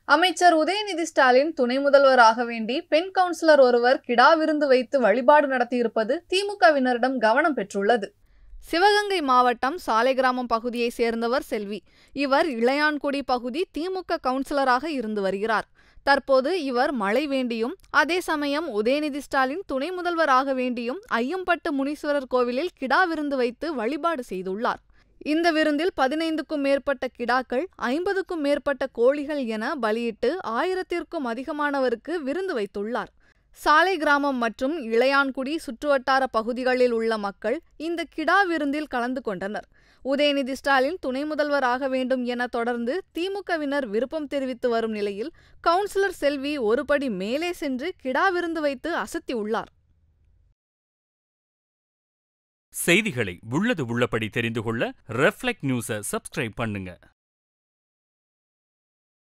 அமைச்சர் உதயநிதி ஸ்டாலின் துணை முதல்வராக வேண்டி பெண் கவுன்சிலர் ஒருவர் கிடா விருந்து வைத்து வழிபாடு நடத்தியிருப்பது திமுகவினரிடம் கவனம் பெற்றுள்ளது. சிவகங்கை மாவட்டம் சாலைகிராமம் பகுதியைச் சேர்ந்தவர் செல்வி. இவர் இளையான்குடி பகுதி திமுக கவுன்சிலராக இருந்து வருகிறார். தற்போது இவர் மழை வேண்டியும் அதே சமயம் உதயநிதி ஸ்டாலின் துணை முதல்வராக வேண்டியும் ஐயம்பட்டு முனீஸ்வரர் கோவிலில் கிடா விருந்து வைத்து வழிபாடு செய்துள்ளார். இந்த விருந்தில் 15க்கும் மேற்பட்ட கிடாக்கள், 50க்கும் மேற்பட்ட கோழிகள் என பலியிட்டு 1000த்திற்கும் அதிகமானவருக்கு விருந்து வைத்துள்ளார். சாலை கிராமம் மற்றும் இளையான்குடி சுற்றுவட்டார பகுதிகளில் உள்ள மக்கள் இந்த கிடா விருந்தில் கலந்து கொண்டனர். உதயநிதி ஸ்டாலின் துணை முதல்வராக வேண்டும் என தொடர்ந்து திமுகவினர் விருப்பம் தெரிவித்து வரும் நிலையில் கவுன்சிலர் செல்வி ஒருபடி மேலே சென்று கிடா விருந்து வைத்து அசத்தியுள்ளார். செய்திகளை உள்ளது உள்ளபடி தெரிந்து கொள்ள ரெஃப்ளெக்ட் நியூஸை சப்ஸ்கிரைப் பண்ணுங்க.